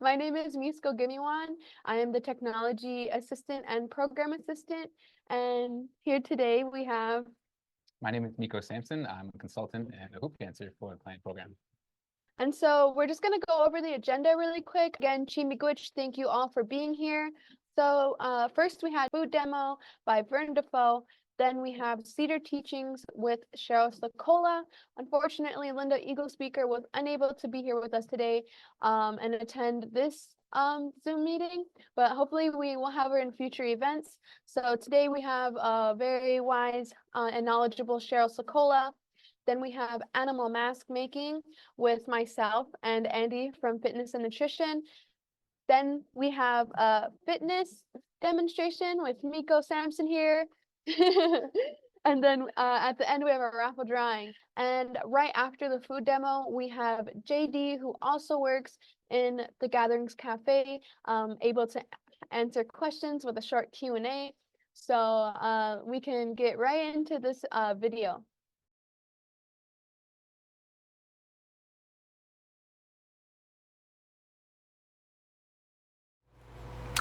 My name is Miiskogihmiiwan. I am the technology assistant and program assistant. And here today we have... My name is Micco Sampson. I'm a consultant and a hoop dancer for the client program. And so we're just going to go over the agenda really quick. Again, Miigwech, thank you all for being here. So first we had food demo by Vern Defoe. Then we have Cedar teachings with Cheryl Secola. Unfortunately, Linda Eagle Speaker was unable to be here with us today and attend this Zoom meeting, but hopefully we will have her in future events. So today we have a very wise and knowledgeable Cheryl Secola. Then we have animal mask making with myself and Andy from Fitness and Nutrition. Then we have a fitness demonstration with Micco Sampson here. And then at the end, we have a raffle drawing. And right after the food demo, we have JD, who also works in the Gatherings Cafe, able to answer questions with a short Q&A. So we can get right into this video.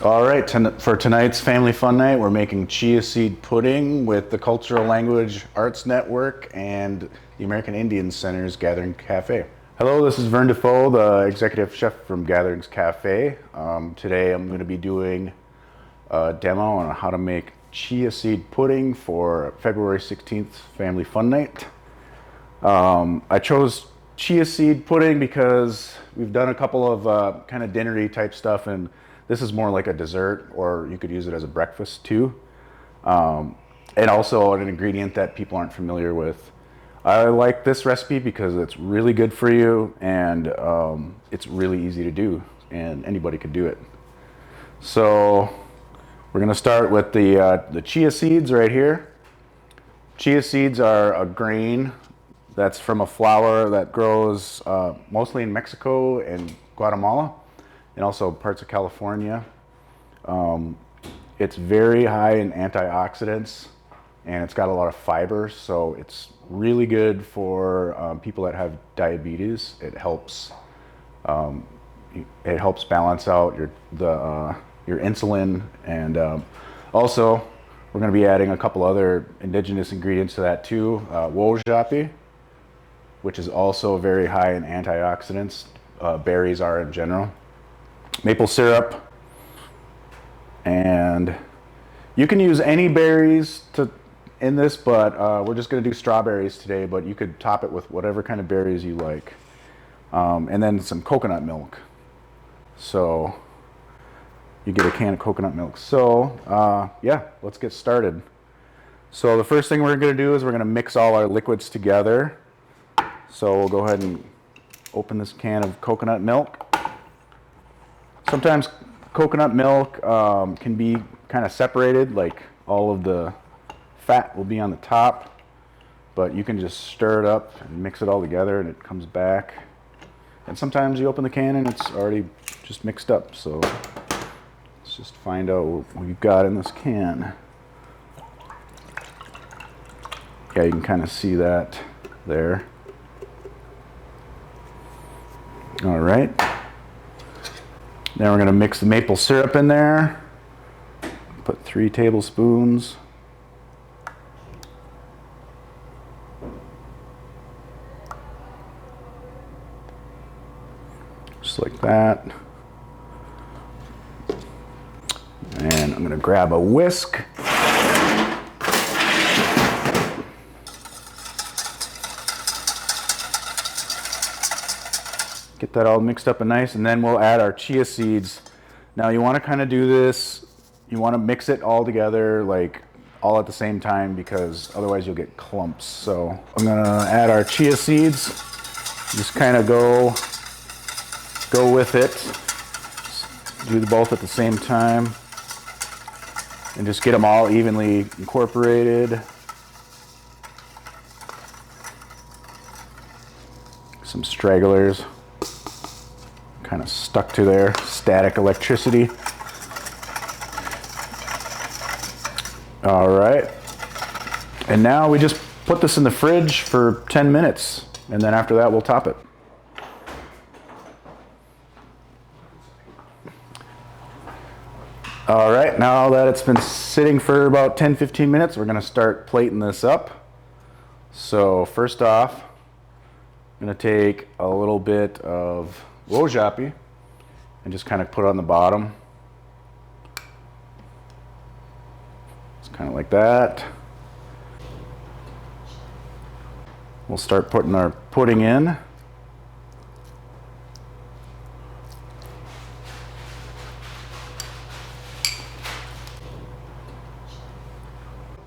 All right, for tonight's family fun night, we're making chia seed pudding with the Cultural Language Arts Network and the American Indian Center's Gathering Cafe. Hello, this is Vern Defoe, the executive chef from Gatherings Cafe. Today I'm going to be doing a demo on how to make chia seed pudding for February 16th family fun night. I chose chia seed pudding because we've done a couple of kind of dinnery type stuff, and this is more like a dessert, or you could use it as a breakfast too. And also an ingredient that people aren't familiar with. I like this recipe because it's really good for you, and it's really easy to do, and anybody could do it. So we're gonna start with the chia seeds right here. Chia seeds are a grain that's from a flower that grows mostly in Mexico and Guatemala, and also parts of California. It's very high in antioxidants, and it's got a lot of fiber, so it's really good for people that have diabetes. It helps balance out your insulin, and also we're going to be adding a couple other indigenous ingredients to that too. Wojapi, which is also very high in antioxidants. Berries are in general. Maple syrup, and you can use any berries in this, but we're just going to do strawberries today, but you could top it with whatever kind of berries you like. And then some coconut milk. So you get a can of coconut milk. So yeah, let's get started. So the first thing we're going to do is we're going to mix all our liquids together. So we'll go ahead and open this can of coconut milk. Sometimes coconut milk can be kind of separated, like all of the fat will be on the top, but you can just stir it up and mix it all together and it comes back. And sometimes you open the can and it's already just mixed up. So let's just find out what we've got in this can. Yeah, you can kind of see that there. All right. Then we're going to mix the maple syrup in there. Put 3 tablespoons. Just like that. And I'm going to grab a whisk. Get that all mixed up and nice, and then we'll add our chia seeds. Now you want to kind of do this, you want to mix it all together, like all at the same time, because otherwise you'll get clumps. So I'm going to add our chia seeds, just kind of go with it. Do both at the same time, and just get them all evenly incorporated. Some stragglers kind of stuck to there, static electricity. All right, and now we just put this in the fridge for 10 minutes, and then after that we'll top it. All right, now that it's been sitting for about 10-15 minutes, we're gonna start plating this up. So first off, I'm gonna take a little bit of wojapi and just kind of put it on the bottom. Just kind of like that. We'll start putting our pudding in.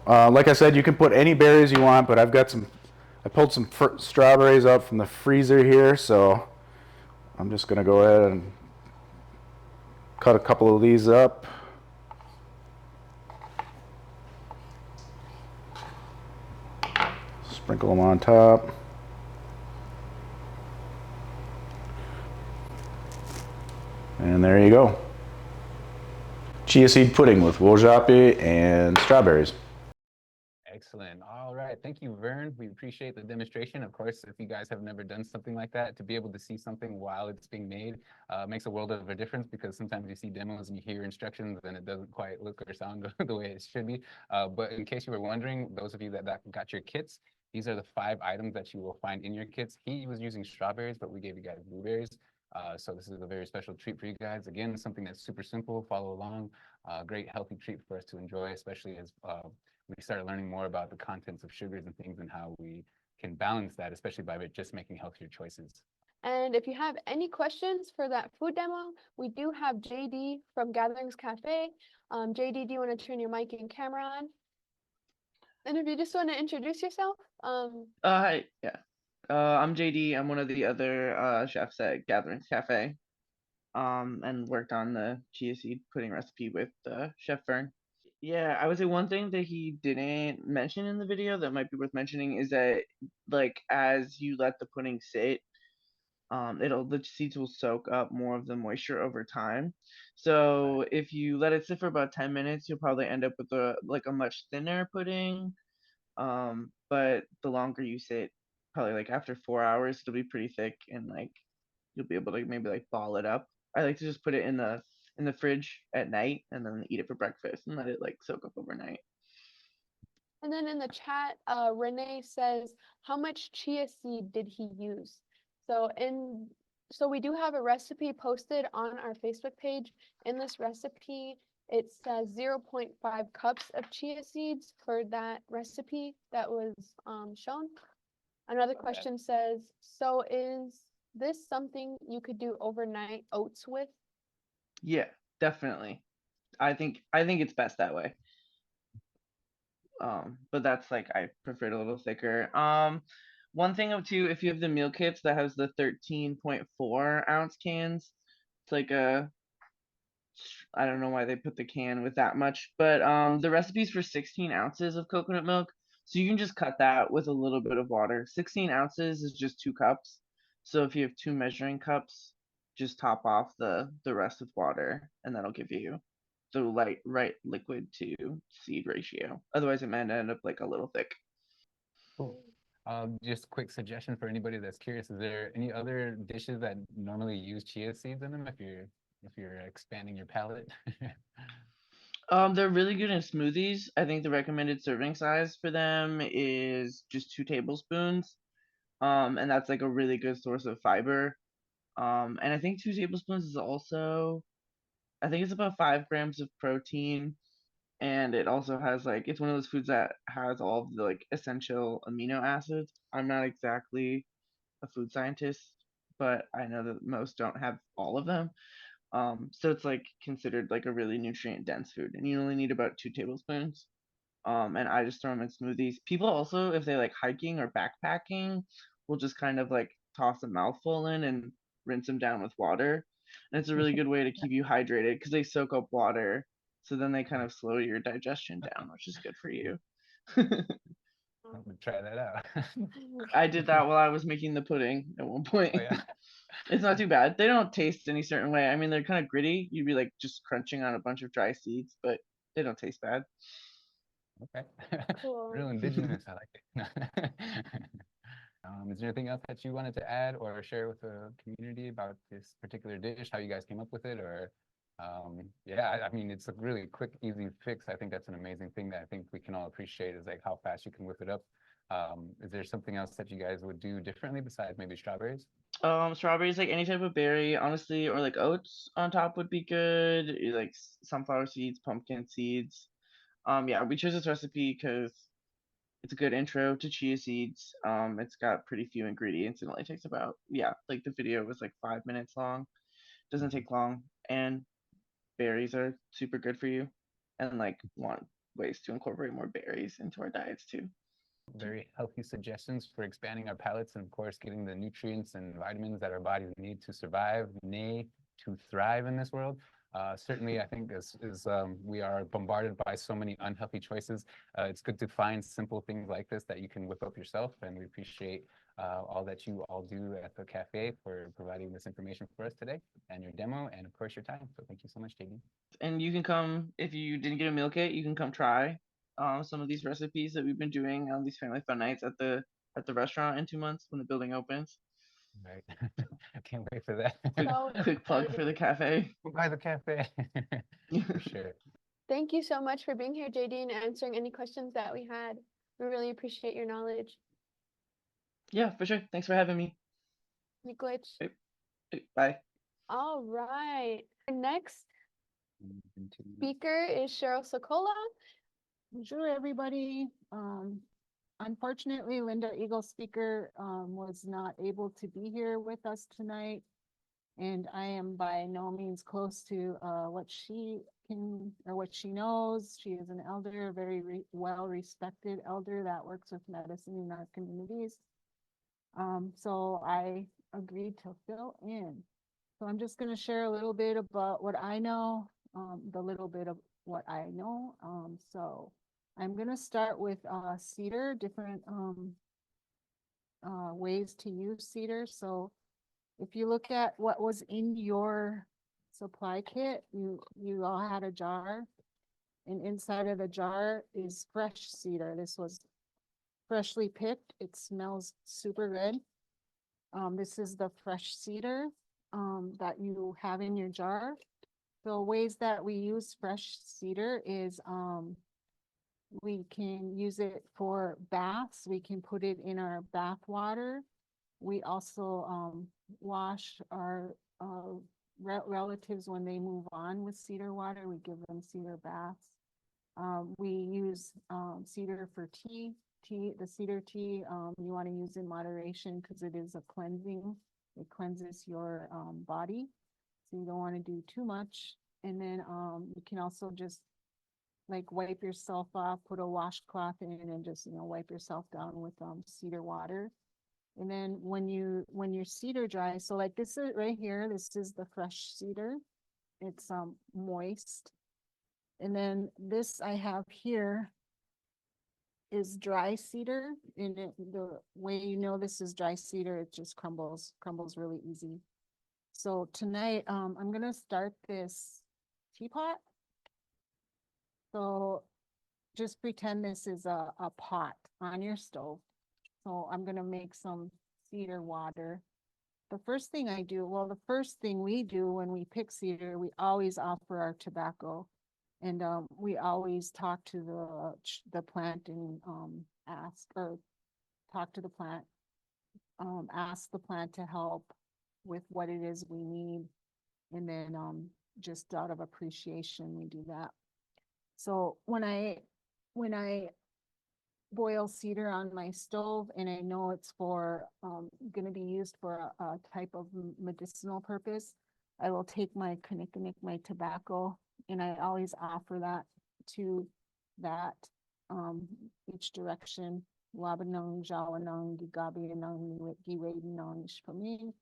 Like I said, you can put any berries you want, but I pulled some strawberries out from the freezer here, so I'm just gonna go ahead and cut a couple of these up. Sprinkle them on top. And there you go. Chia seed pudding with wojapi and strawberries. Excellent. All right. Thank you, Vern. We appreciate the demonstration. Of course, if you guys have never done something like that, to be able to see something while it's being made makes a world of a difference, because sometimes you see demos and you hear instructions and it doesn't quite look or sound the way it should be. But in case you were wondering, those of you that got your kits, these are the 5 items that you will find in your kits. He was using strawberries, but we gave you guys blueberries. So this is a very special treat for you guys. Again, something that's super simple, follow along, great healthy treat for us to enjoy, especially as we started learning more about the contents of sugars and things and how we can balance that, especially by just making healthier choices. And if you have any questions for that food demo, we do have JD from Gatherings Cafe. JD, do you want to turn your mic and camera on? And if you just want to introduce yourself. Hi, yeah. I'm JD. I'm one of the other chefs at Gatherings Cafe. And worked on the chia seed pudding recipe with Chef Vern. Yeah, I would say one thing that he didn't mention in the video that might be worth mentioning is that, like, as you let the pudding sit, the seeds will soak up more of the moisture over time. So if you let it sit for about 10 minutes, you'll probably end up with a much thinner pudding. But the longer you sit, probably like after 4 hours, it'll be pretty thick, and like you'll be able to maybe like ball it up. I like to just put it in the fridge at night and then eat it for breakfast and let it like soak up overnight. And then in the chat, Renee says, how much chia seed did he use? So we do have a recipe posted on our Facebook page. In this recipe, it says 0.5 cups of chia seeds for that recipe that was shown. Another question says, so is this something you could do overnight oats with? Yeah, definitely. I think it's best that way. But that's like, I prefer it a little thicker. One thing of too, if you have the meal kits that has the 13.4 ounce cans, it's like I don't know why they put the can with that much, but the recipe's for 16 ounces of coconut milk, so you can just cut that with a little bit of water. 16 ounces is just 2 cups, so if you have 2 measuring cups, just top off the rest with water, and that'll give you the right liquid to seed ratio. Otherwise, it might end up like a little thick. Cool. Just a quick suggestion for anybody that's curious: is there any other dishes that normally use chia seeds in them? If you're expanding your palate. They're really good in smoothies. I think the recommended serving size for them is just 2 tablespoons. And that's like a really good source of fiber. And I think 2 tablespoons is also, I think it's about 5 grams of protein, and it also has like, it's one of those foods that has all of the like essential amino acids. I'm not exactly a food scientist, but I know that most don't have all of them. So it's like considered like a really nutrient dense food, and you only need about 2 tablespoons. And I just throw them in smoothies. People also, if they like hiking or backpacking, will just kind of like toss a mouthful in and rinse them down with water. And it's a really good way to keep you hydrated because they soak up water. So then they kind of slow your digestion down, which is good for you. I'm gonna try that out. I did that while I was making the pudding at one point. Oh yeah. It's not too bad. They don't taste any certain way. I mean, they're kind of gritty. You'd be like just crunching on a bunch of dry seeds, but they don't taste bad. Okay. Cool. Real indigenous. I like it. Is there anything else that you wanted to add or share with the community about this particular dish? How you guys came up with it, or Yeah, I mean, it's a really quick, easy fix. I think that's an amazing thing that I think we can all appreciate is like how fast you can whip it up. Is there something else that you guys would do differently besides maybe strawberries? Strawberries, like any type of berry, honestly, or like oats on top would be good. Like sunflower seeds, pumpkin seeds. Yeah, we chose this recipe because it's a good intro to chia seeds. It's got pretty few ingredients and it only takes about, yeah, like the video was like 5 minutes long. Doesn't take long, and berries are super good for you, and like want ways to incorporate more berries into our diets too. Very healthy suggestions for expanding our palates and, of course, getting the nutrients and vitamins that our bodies need to survive, nay, to thrive in this world. Certainly, I think as we are bombarded by so many unhealthy choices, it's good to find simple things like this that you can whip up yourself. And we appreciate all that you all do at the cafe for providing this information for us today and your demo and, of course, your time. So thank you so much, JD. And you can come if you didn't get a meal kit, you can come try some of these recipes that we've been doing on these family fun nights at the restaurant in 2 months when the building opens. Right. I can't wait for that. So Quick plug for the cafe. By the cafe. For sure. thank you so much for being here, JD, and answering any questions that we had. We really appreciate your knowledge. Yeah, for sure. Thanks for having me. Miigwech. Bye. All right. Our next Into speaker is Cheryl Secola. Bonjour, everybody. Unfortunately, Linda Eagle speaker was not able to be here with us tonight. And I am by no means close to what she can or what she knows. She is an elder, a very well-respected elder that works with medicine in our communities. So I agreed to fill in. So I'm just going to share a little bit about what I know, the little bit of what I know. So I'm going to start with Cedar, different ways to use Cedar. So if you look at what was in your supply kit, you all had a jar, and inside of the jar is fresh cedar. This was freshly picked. It smells super good. This is the fresh cedar that you have in your jar. So ways that we use fresh cedar is we can use it for baths. We can put it in our bath water. We also wash our relatives when they move on with cedar water. We give them cedar baths. We use cedar for tea. The cedar tea, you want to use in moderation because it is a cleansing. It cleanses your body, so you don't want to do too much. And then you can also just like wipe yourself off, put a washcloth in, and just wipe yourself down with cedar water. And then when your cedar dries, so like this is right here, this is the fresh cedar. It's moist. And then this I have here is dry cedar. And the way you know this is dry cedar, it just crumbles really easy. So tonight, I'm gonna start this teapot. So just pretend this is a pot on your stove. So I'm gonna make some cedar water. The first thing the first thing we do when we pick cedar, we always offer our tobacco. And we always talk to the plant and talk to the plant, ask the plant to help with what it is we need. And then just out of appreciation, we do that. So when I boil cedar on my stove and I know it's for going to be used for a type of medicinal purpose, I will take my kinnikinnick, my tobacco, and I always offer that to that each direction. Wabanung, Jawanung, Gigabianung, Giwadanung, Shpamin,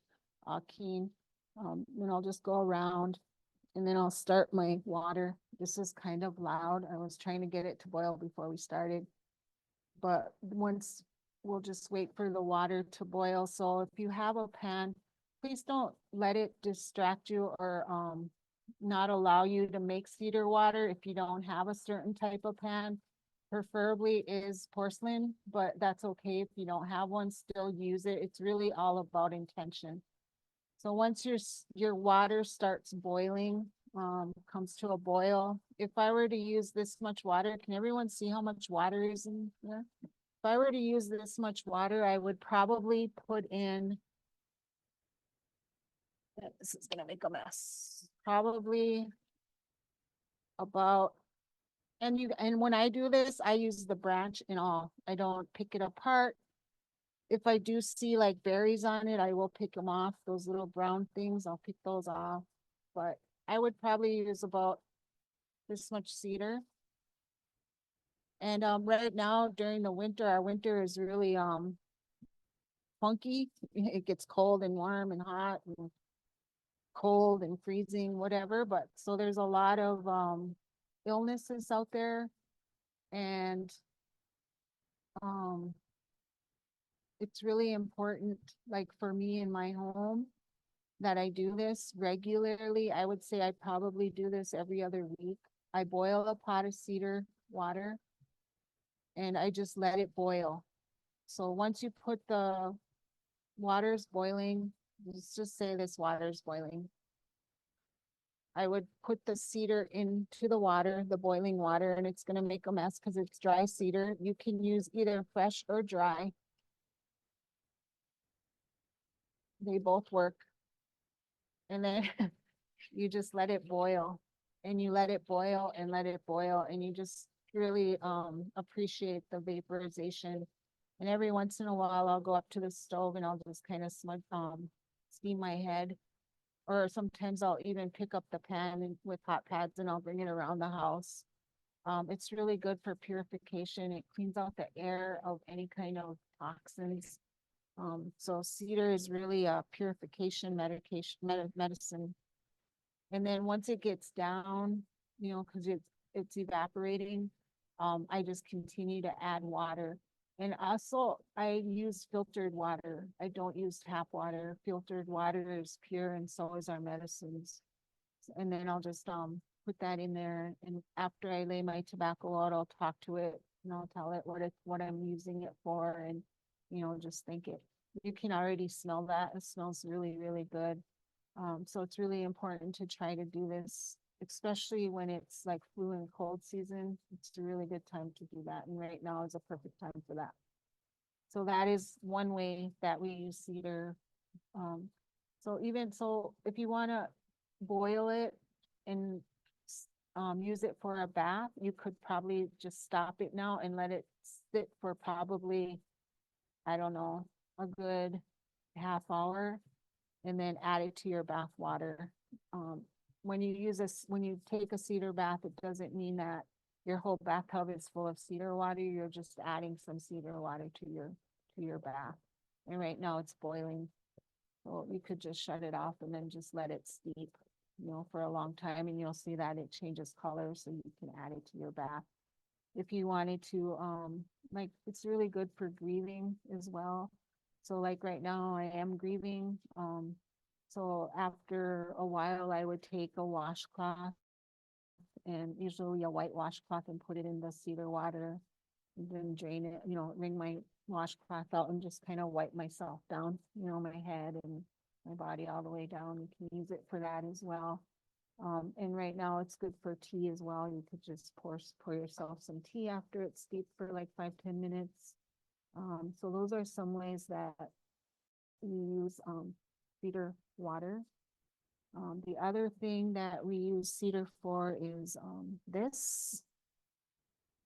Akin. Then I'll just go around and then I'll start my water. This is kind of loud. I was trying to get it to boil before we started. But once we'll just wait for the water to boil. So if you have a pan, please don't let it distract you or not allow you to make cedar water if you don't have a certain type of pan. Preferably is porcelain, but that's okay if you don't have one, still use it. It's really all about intention. So once your water starts boiling, comes to a boil. If I were to use this much water, can everyone see how much water is in there? If I were to use this much water, I would probably put in, this is gonna make a mess, probably about, and when I do this, I use the branch and all. I don't pick it apart. If I do see like berries on it, I will pick them off. Those little brown things, I'll pick those off. But I would probably use about this much cedar. And right now during the winter, our winter is really funky. It gets cold and warm and hot and cold and freezing, whatever. But so there's a lot of illnesses out there. And it's really important, like for me in my home, that I do this regularly. I would say I probably do this every other week. I boil a pot of cedar water and I just let it boil. So once you put the water's boiling, let's just say this water's boiling. I would put the cedar into the water, the boiling water, and it's gonna make a mess because it's dry cedar. You can use either fresh or dry. They both work. And then you just let it boil and you let it boil and let it boil and you just really appreciate the vaporization. And every once in a while I'll go up to the stove and I'll just kind of steam my head. Or sometimes I'll even pick up the pan with hot pads and I'll bring it around the house. It's really good for purification. It cleans out the air of any kind of toxins. So cedar is really a purification medicine. And then once it gets down, because it's evaporating, I just continue to add water. And also I use filtered water. I don't use tap water. Filtered water is pure and so is our medicines. And then I'll just put that in there. And after I lay my tobacco out, I'll talk to it and I'll tell it what I'm using it for, and just thank it. You can already smell that. It smells really, really good. So it's really important to try to do this, especially when it's like flu and cold season. It's a really good time to do that. And right now is a perfect time for that. So that is one way that we use cedar. So if you want to boil it and use it for a bath, you could probably just stop it now and let it sit for probably, I don't know, a good half hour, and then add it to your bath water. When you take a cedar bath, it doesn't mean that your whole bathtub is full of cedar water. You're just adding some cedar water to your bath. And right now it's boiling. So you could just shut it off and then just let it steep, for a long time, and you'll see that it changes color, so you can add it to your bath. If you wanted to, it's really good for grieving as well. So like right now I am grieving. So after a while I would take a washcloth, and usually a white washcloth, and put it in the cedar water and then drain it, wring my washcloth out and just kind of wipe myself down, my head and my body all the way down. You can use it for that as well. And right now it's good for tea as well. You could just pour yourself some tea after it's steeped for like 5-10 minutes. So those are some ways that we use cedar water. The other thing that we use cedar for is this.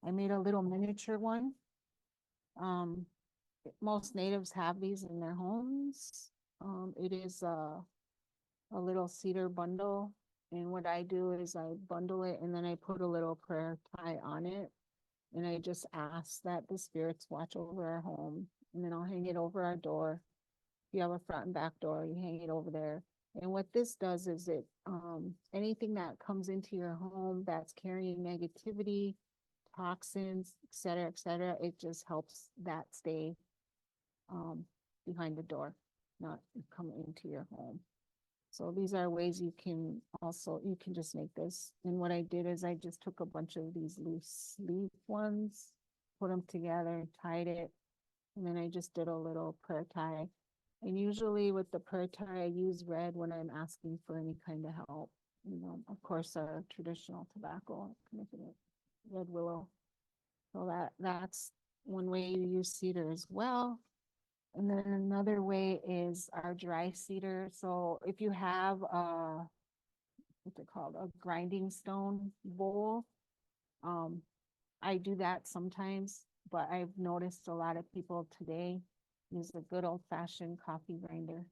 I made a little miniature one. Most natives have these in their homes. It is a little cedar bundle. And what I do is I bundle it and then I put a little prayer tie on it. And I just ask that the spirits watch over our home. And then I'll hang it over our door. If you have a front and back door, you hang it over there. And what this does is it, anything that comes into your home that's carrying negativity, toxins, et cetera, it just helps that stay behind the door, not come into your home. So these are ways you can just make this. And what I did is I just took a bunch of these loose leaf ones, put them together, tied it, and then I just did a little prayer tie. And usually with the prayer tie, I use red when I'm asking for any kind of help. of course, a traditional tobacco, red willow. So that's one way you use cedar as well. And then another way is our dry cedar. So if you have what's it called, a grinding stone bowl, I do that sometimes, but I've noticed a lot of people today use a good old fashioned coffee grinder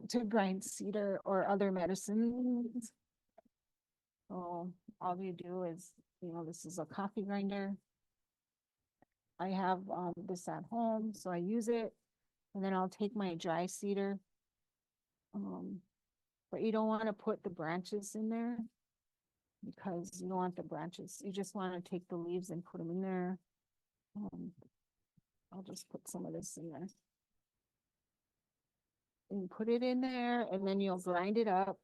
to grind cedar or other medicines. So all you do is, this is a coffee grinder. I have this at home, so I use it, and then I'll take my dry cedar. But you don't want to put the branches in there because you don't want the branches. You just want to take the leaves and put them in there. I'll just put some of this in there. And put it in there, and then you'll grind it up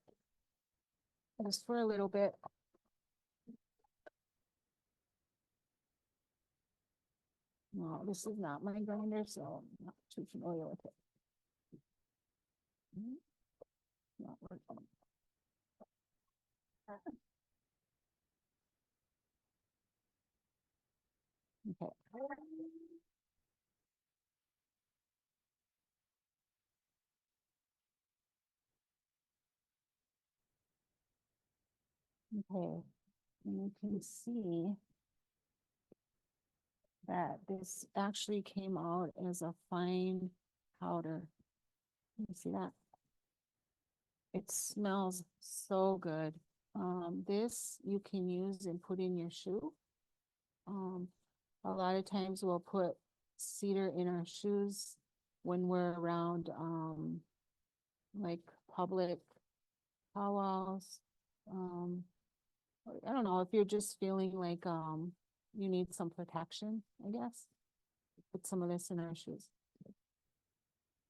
just for a little bit. No, this is not my grinder, so I'm not too familiar with it. Not working. Okay. Okay, and you can see that this actually came out as a fine powder. You see that? It smells so good. This you can use and put in your shoe. A lot of times we'll put cedar in our shoes when we're around like public powwows. I don't know if you're just feeling like you need some protection, I guess. Put some of this in our shoes.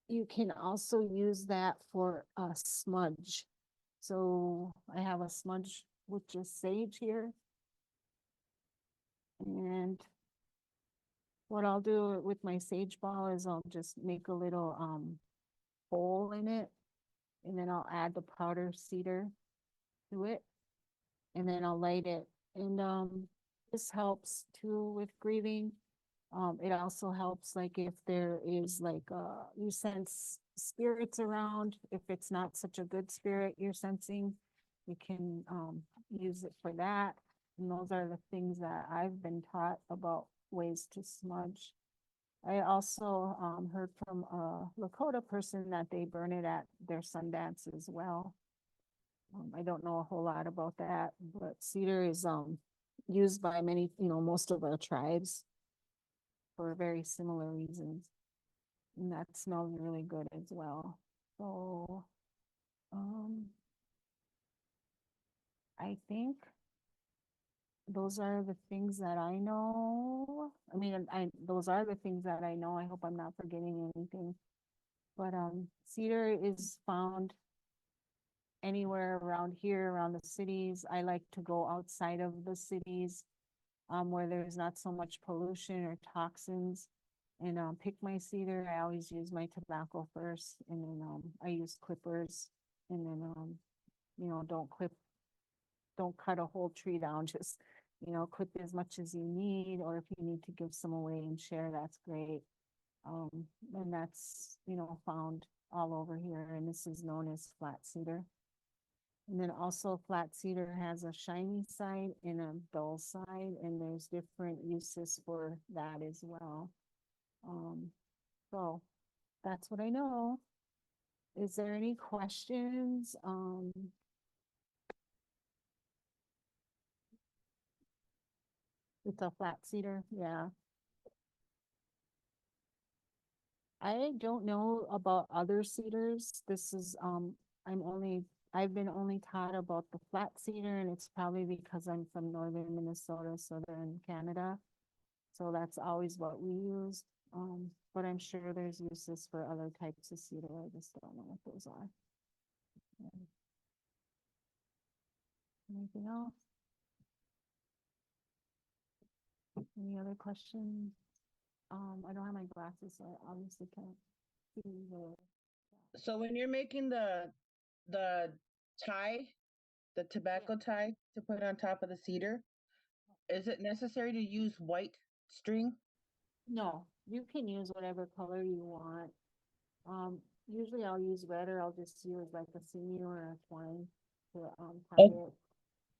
You can also use that for a smudge. So I have a smudge with just sage here. And what I'll do with my sage ball is I'll just make a little hole in it, and then I'll add the powder cedar to it, and then I'll light it. And this helps too with grieving. It also helps like if there is like you sense spirits around, if it's not such a good spirit you're sensing, you can use it for that. And those are the things that I've been taught about ways to smudge. I also heard from a Lakota person that they burn it at their Sundance as well. I don't know a whole lot about that, but cedar is used by many, most of our tribes for very similar reasons. And that smells really good as well. So I think those are the things that I know. I mean, those are the things that I know. I hope I'm not forgetting anything. But cedar is found anywhere around here, around the cities. I like to go outside of the cities where there's not so much pollution or toxins, and pick my cedar. I always use my tobacco first, and then I use clippers, and then don't cut a whole tree down, just clip as much as you need, or if you need to give some away and share, that's great. And that's found all over here, and this is known as flat cedar. And then also flat cedar has a shiny side and a dull side, and there's different uses for that as well. So that's what I know. Is there any questions? It's a flat cedar, yeah. I don't know about other cedars. This is I've been only taught about the flat cedar, and it's probably because I'm from northern Minnesota, southern Canada. So that's always what we use. But I'm sure there's uses for other types of cedar. I just don't know what those are. Anything else? Any other questions? I don't have my glasses, so I obviously can't see the. So when you're making the tie, the tobacco tie to put on top of the cedar. Is it necessary to use white string? No, you can use whatever color you want. Usually I'll use red or I'll just use like a sinew or a twine to tie it.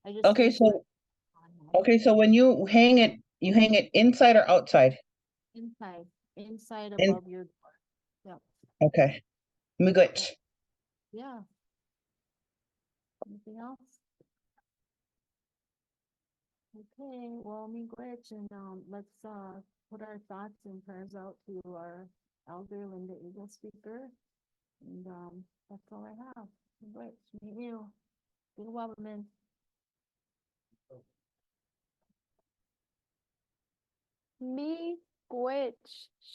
I just Okay, use so red on okay, so when you hang it inside or outside? inside In, above your door. Yep. okay. Miigwech. Yeah. Anything else? Okay, well, Miigwech, and let's put our thoughts and prayers out to our elder Linda Eagle speaker. And that's all I have. Miigwech, meet you. Good woman. Miigwech,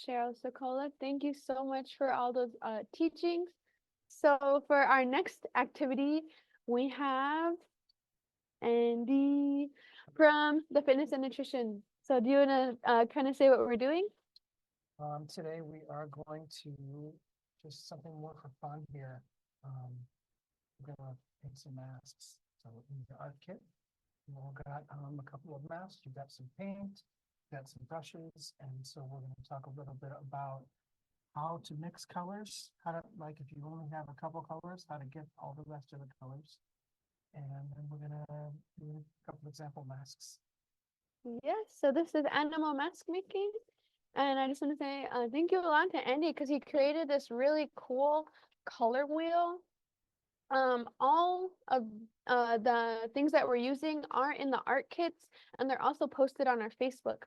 Cheryl, Secola, thank you so much for all those teachings. So for our next activity, we have Andy from the Fitness and Nutrition. So do you want to kind of say what we're doing? Today we are going to just something more for fun here. We're gonna make some masks. So in the art kit, you all got a couple of masks. You got some paint, got some brushes, and so we're gonna talk a little bit about how to mix colors, how to, like, if you only have a couple colors, how to get all the rest of the colors. And then we're gonna do a couple example masks. Yes, so this is animal mask making. And I just want to say thank you a lot to Andy because he created this really cool color wheel. All of the things that we're using are in the art kits, and they're also posted on our Facebook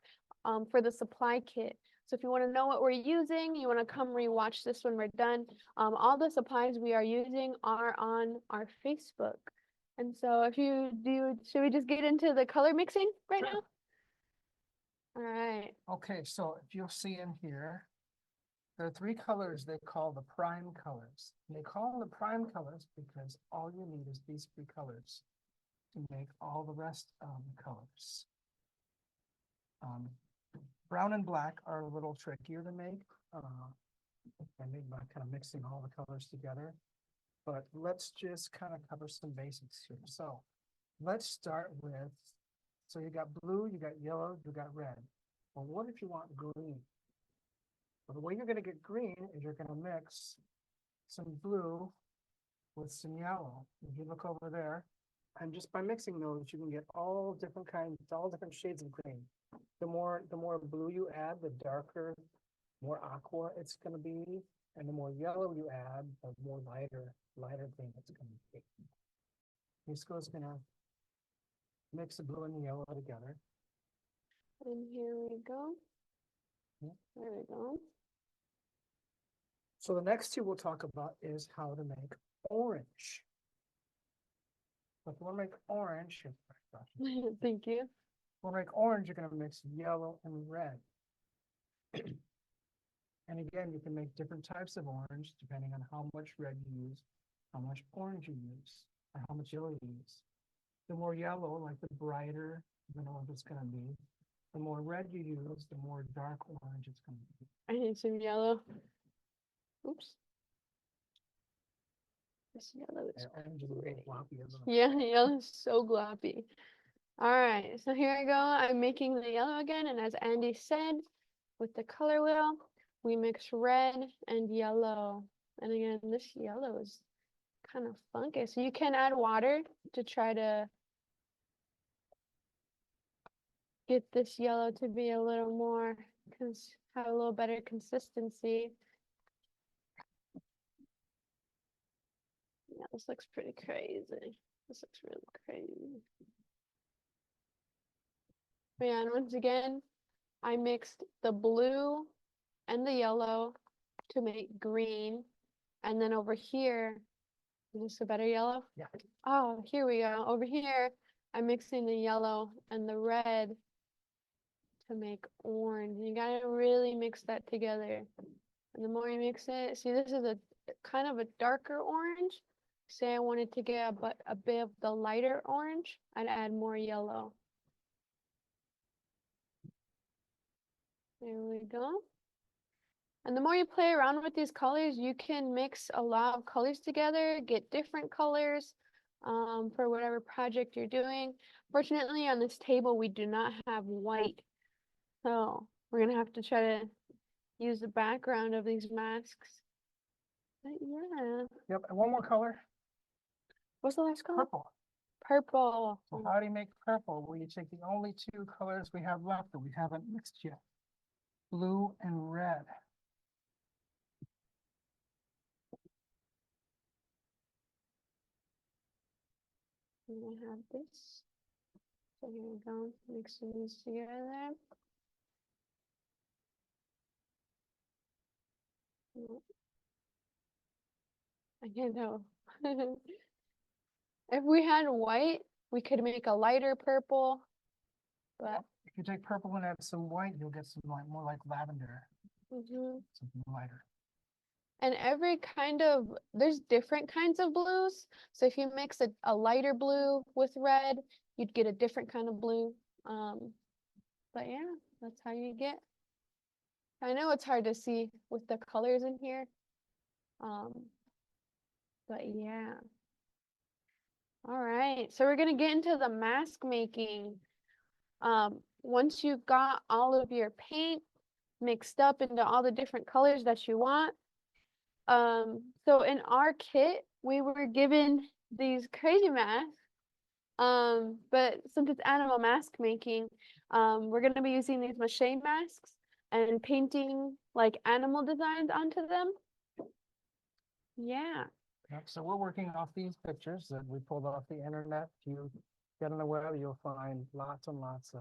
for the supply kit. So if you want to know what we're using, you want to come rewatch this when we're done. All the supplies we are using are on our Facebook. And so if you do, should we just get into the color mixing right now? All right. Okay, so if you'll see in here, there are three colors they call the prime colors. And they call them the prime colors because all you need is these three colors to make all the rest of the colors. Brown and black are a little trickier to make. I made by kind of mixing all the colors together. But let's just kind of cover some basics here. So let's start with, so you got blue, you got yellow, you got red. Well, what if you want green? Well, the way you're going to get green is you're going to mix some blue with some yellow. If you look over there, and just by mixing those, you can get all different kinds, all different shades of green. The more blue you add, the darker, more aqua it's going to be, and the more yellow you add, the more lighter green it's going to be. Miisko is going to mix the blue and the yellow together. And here we go. Yeah. There we go. So the next two we'll talk about is how to make orange. If you want to make orange, Thank you. we'll make orange, you're going to mix yellow and red. And again, you can make different types of orange depending on how much red you use, how much orange you use, or how much yellow you use. The more yellow, like the brighter the orange it's going to be. The more red you use, the more dark orange it's going to be. I need some yellow. Oops. This yellow is Orange is a little floppy, isn't it? yeah, yellow is so gloppy. All right, so here I go. I'm making the yellow again, and as Andy said, with the color wheel, we mix red and yellow. And again, this yellow is kind of funky, so you can add water to try to get this yellow to be a little more, have a little better consistency. Yeah, this looks pretty crazy. This looks really crazy. But yeah, and once again, I mixed the blue and the yellow to make green. And then over here, is this a better yellow? Yeah. Oh, here we go. Over here, I'm mixing the yellow and the red to make orange. You gotta really mix that together. And the more you mix it, see, this is a kind of a darker orange. Say I wanted to get a bit of the lighter orange, I'd add more yellow. There we go. And the more you play around with these colors, you can mix a lot of colors together, get different colors. for whatever project you're doing. Fortunately, on this table, we do not have white. So we're gonna have to try to use the background of these masks. But yeah. Yep, and one more color, What's the last color? purple. Purple. So how do you make purple? Well, you take the only two colors we have left that we haven't mixed yet. Blue and red. I'm gonna have this. So here we go, mixing these together. Nope. I can't tell. If we had white, we could make a lighter purple. But If you take purple and add some white, you'll get some like more like lavender, mhm. something lighter. And every kind of, there's different kinds of blues. So if you mix a lighter blue with red, you'd get a different kind of blue. But yeah, that's how you get. I know it's hard to see with the colors in here. But yeah. All right, so we're gonna get into the mask making. Once you got all of your paint mixed up into all the different colors that you want, so in our kit, we were given these crazy masks. But since it's animal mask making, we're gonna be using these mache masks and painting like animal designs onto them. Yeah. Yep, so we're working off these pictures that we pulled off the internet. If you get on the web, you'll find lots and lots of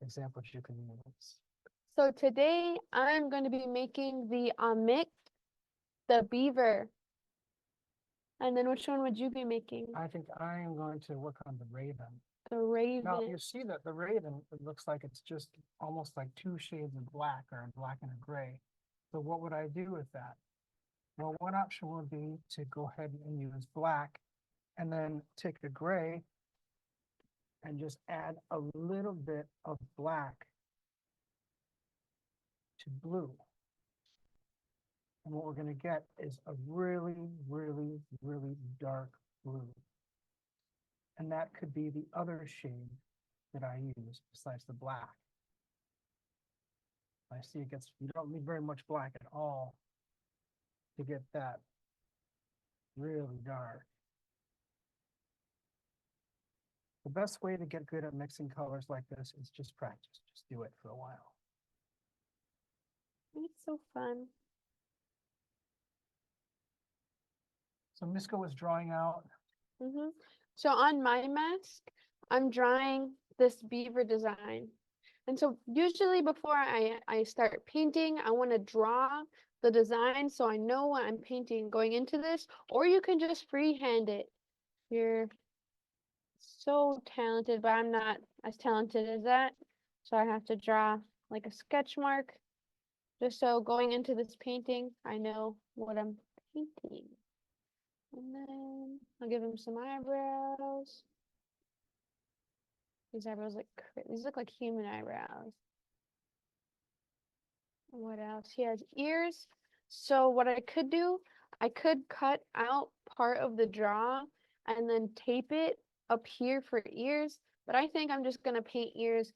examples you can use. So today I'm going to be making the Mick, the beaver. And then which one would you be making? I think I am going to work on the raven. The raven. Now, you see that the raven, it looks like it's just almost like two shades of black or a black and a gray. So what would I do with that? Well, one option would be to go ahead and use black and then take a gray and just add a little bit of black to blue. And what we're going to get is a really, really, really dark blue. And that could be the other shade that I use besides the black. I see it gets, you don't need very much black at all to get that really dark. The best way to get good at mixing colors like this is just practice. Just do it for a while. It's so fun. So Miisko was drawing out. So on my mask, I'm drawing this beaver design. And so usually before I start painting, I want to draw the design so I know what I'm painting going into this, or you can just freehand it. You're so talented, but I'm not as talented as that. So I have to draw like a sketch mark, just so going into this painting, I know what I'm painting. And then I'll give him some eyebrows. These eyebrows these look like human eyebrows. What else? He has ears. So what I could do, I could cut out part of the draw and then tape it up here for ears. But I think I'm just gonna paint ears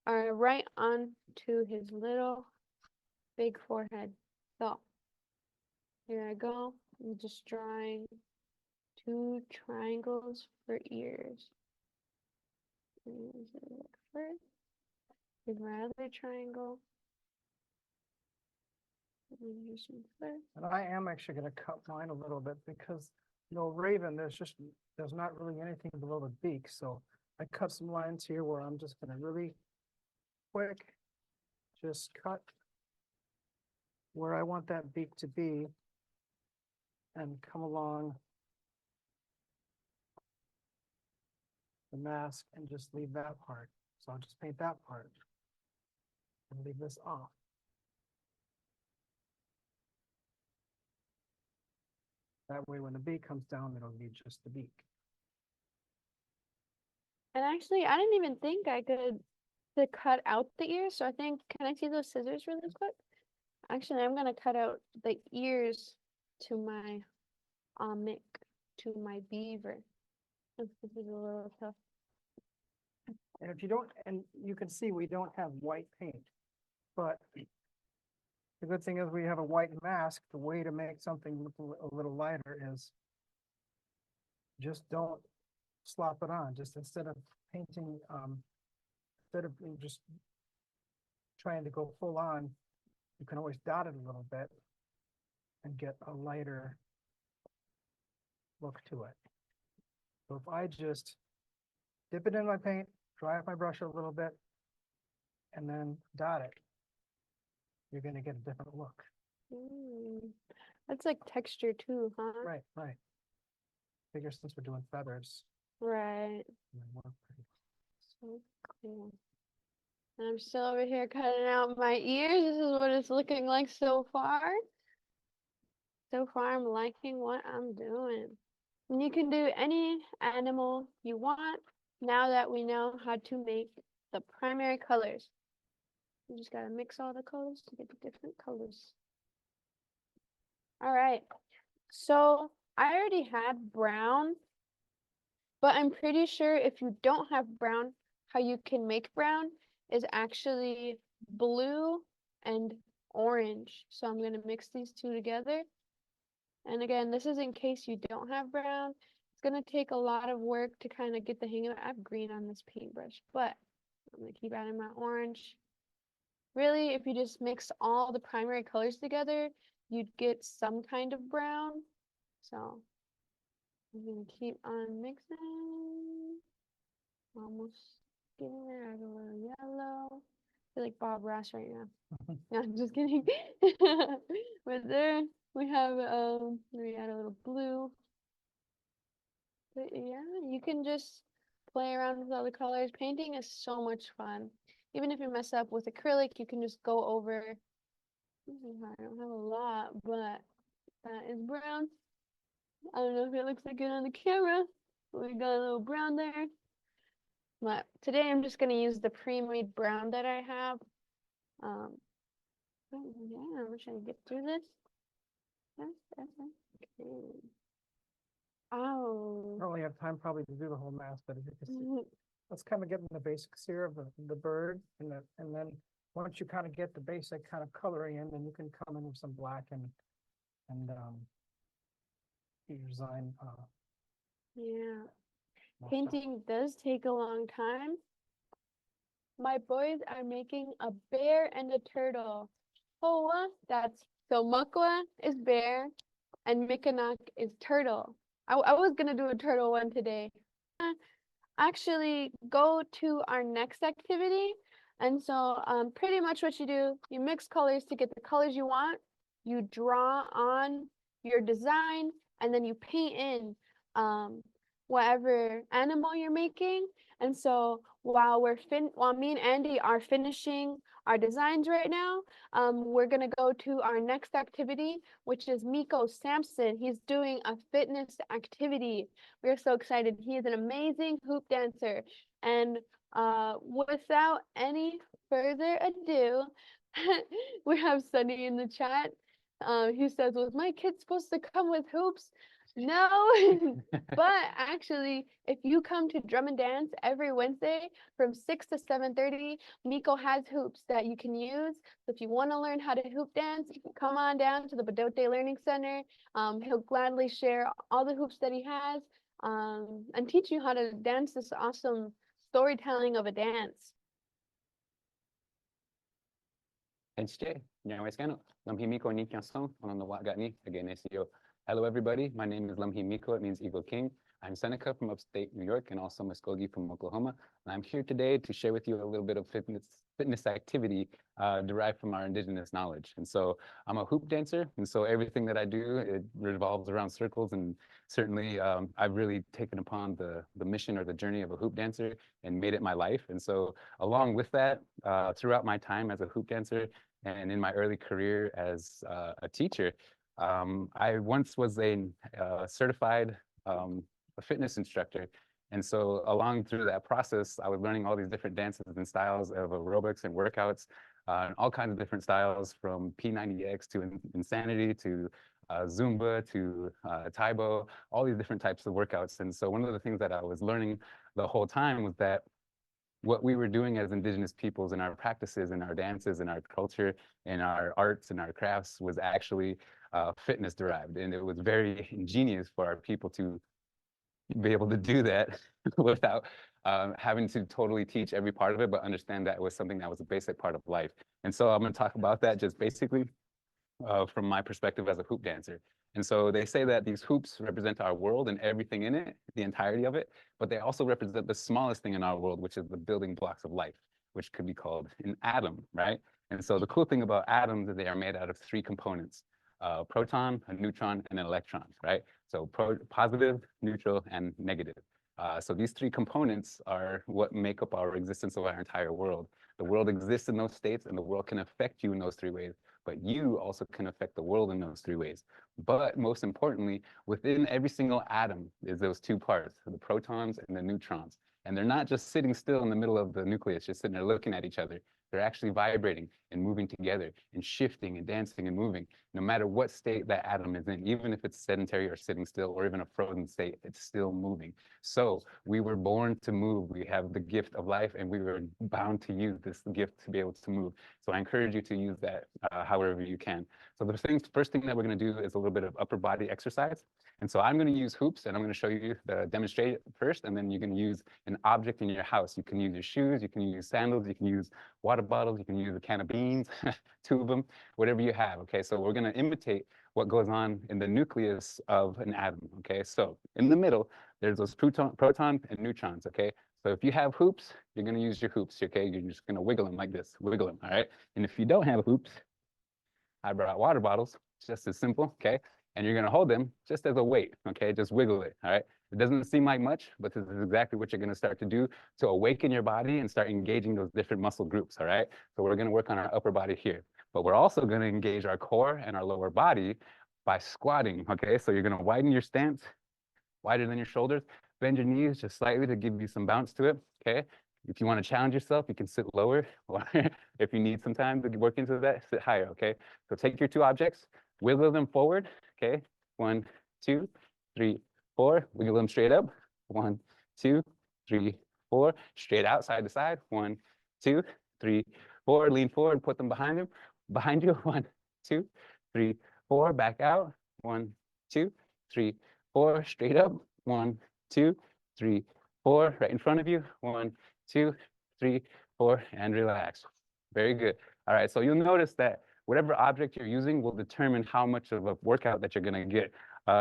right onto his little big forehead. So here I go. I'm just drawing 2 triangles for ears. First, here's my other triangle. And I am actually going to cut mine a little bit because, you know, raven, there's not really anything below the beak. So I cut some lines here where I'm just going to really quick just cut where I want that beak to be and come along the mask and just leave that part. So I'll just paint that part and leave this off. That way, when the beak comes down, it'll be just the beak. And actually, I didn't even think I could to cut out the ears. So I think, can I see those scissors really quick? Actually, I'm gonna cut out the ears to my Mick, to my beaver. This is a little tough. And if you don't, and you can see we don't have white paint, but the good thing is we have a white mask. The way to make something look a little lighter is just don't slop it on. Just instead of painting, instead of just trying to go full on, you can always dot it a little bit and get a lighter look to it. So if I just dip it in my paint, dry off my brush a little bit, and then dot it, you're gonna get a different look. That's like texture too, huh? Right, right. Figure since we're doing feathers. Right. they're more pretty. So cool. And I'm still over here cutting out my ears. This is what it's looking like so far. So far, I'm liking what I'm doing. And you can do any animal you want now that we know how to make the primary colors. You just gotta mix all the colors to get the different colors. All right, so I already had brown, but I'm pretty sure if you don't have brown, how you can make brown is actually blue and orange. So I'm gonna mix these two together. And again, this is in case you don't have brown. It's gonna take a lot of work to kind of get the hang of it. I have green on this paintbrush, but I'm gonna keep adding my orange. Really, if you just mix all the primary colors together, you'd get some kind of brown. So I'm gonna keep on mixing. Almost getting there. I have a little yellow. I feel like Bob Ross right now. No, I'm just kidding. But there we have we add a little blue. But yeah, you can just play around with all the colors. Painting is so much fun. Even if you mess up with acrylic, you can just go over. I don't have a lot, but that is brown. I don't know if it looks like it on the camera. But we got a little brown there. But today I'm just gonna use the pre-made brown that I have. Oh, yeah, I'm trying to get through this. Okay. Oh. I only have time probably to do the whole mask, but if you can see, let's kind of get in the basics here of the bird, and then once you kind of get the basic kind of coloring in, then you can come in with some black and your design. Yeah. more stuff. Painting does take a long time. My boys are making a bear and a turtle. Hoa, that's so Mukwa is bear and Mikanak is turtle. I was gonna do a turtle one today. Actually go to our next activity. And so pretty much what you do, you mix colors to get the colors you want, you draw on your design, and then you paint in whatever animal you're making. And so while me and Andy are finishing our designs right now, we're gonna go to our next activity, which is Micco Sampson. He's doing a fitness activity. We're so excited. He is an amazing hoop dancer. And without any further ado, we have Sunny in the chat. He says, was my kid supposed to come with hoops? No, but actually, if you come to Drum and Dance every Wednesday from 6 to 7:30, Micco has hoops that you can use. So if you want to learn how to hoop dance, come on down to the Badote Learning Center. He'll gladly share all the hoops that he has and teach you how to dance this awesome storytelling of a dance. Hello, everybody. My name is Lamhi Micco. It means Eagle King. I'm Seneca from upstate New York and also Miiskogihmiiwan from Oklahoma. And I'm here today to share with you a little bit of fitness activity derived from our indigenous knowledge. And so I'm a hoop dancer. And so everything that I do, it revolves around circles. And certainly I've really taken upon the mission or the journey of a hoop dancer and made it my life. And so along with that, throughout my time as a hoop dancer and in my early career as a teacher, I once was a certified fitness instructor. And so along through that process, I was learning all these different dances and styles of aerobics and workouts, and all kinds of different styles from P90X to Insanity to Zumba to Taibo, all these different types of workouts. And so one of the things that I was learning the whole time was that what we were doing as indigenous peoples in our practices, in our dances, in our culture, in our arts, and our crafts was actually fitness derived. And it was very ingenious for our people to be able to do that without having to totally teach every part of it, but understand that it was something that was a basic part of life. And so I'm going to talk about that just basically from my perspective as a hoop dancer. And so they say that these hoops represent our world and everything in it, the entirety of it, but they also represent the smallest thing in our world, which is the building blocks of life, which could be called an atom, right? And so the cool thing about atoms is they are made out of three components: a proton, a neutron, and an electron, right? So positive, neutral, and negative. So these three components are what make up our existence of our entire world. The world exists in those states, and the world can affect you in those three ways, but you also can affect the world in those three ways. But most importantly, within every single atom is those two parts, the protons and the neutrons. And they're not just sitting still in the middle of the nucleus, just sitting there looking at each other. They're actually vibrating and moving together and shifting and dancing and moving, no matter what state that atom is in. Even if it's sedentary or sitting still or even a frozen state, it's still moving. So we were born to move. We have the gift of life, and we were bound to use this gift to be able to move. So I encourage you to use that however you can. So the first thing that we're going to do is a little bit of upper body exercise. And so I'm going to use hoops, and I'm going to show you the demonstrate first, and then you can use an object in your house. You can use your shoes, you can use sandals, you can use water bottles, you can use a can of beans, two of them, whatever you have, okay? So we're going to imitate what goes on in the nucleus of an atom, okay? So in the middle, there's those proton and neutrons, okay? So if you have hoops, you're going to use your hoops, okay? You're just going to wiggle them like this, wiggle them, all right? And if you don't have hoops, I brought water bottles, just as simple, okay? And you're going to hold them just as a weight, okay? Just wiggle it, all right? It doesn't seem like much, but this is exactly what you're going to start to do to awaken your body and start engaging those different muscle groups, all right? So we're going to work on our upper body here, but we're also going to engage our core and our lower body by squatting, okay? So you're going to widen your stance, wider than your shoulders, bend your knees just slightly to give you some bounce to it, okay? If you want to challenge yourself, you can sit lower, or if you need some time to work into that, sit higher, okay? So take your two objects, wiggle them forward, okay? 1, 2, 3, 4. Wiggle them straight up. 1, 2, 3, 4. Straight out, side to side. 1, 2, 3, 4. Lean forward, put them behind you. 1, 2, 3, 4. Back out. 1, 2, 3, 4. Straight up. 1, 2, 3, 4. Right in front of you. 1, 2, 3, 4, and relax. Very good. All right, so you'll notice that whatever object you're using will determine how much of a workout that you're going to get.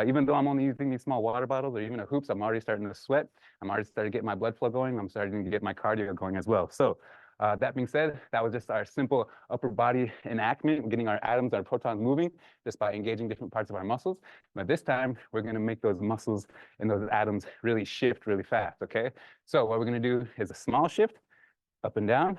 Even though I'm only using these small water bottles or even a hoops, I'm already starting to sweat. I'm already starting to get my blood flow going. I'm starting to get my cardio going as well. So that being said, that was just our simple upper body enactment, getting our atoms, our protons moving just by engaging different parts of our muscles. But this time, we're going to make those muscles and those atoms really shift really fast, okay? So what we're going to do is a small shift, up and down,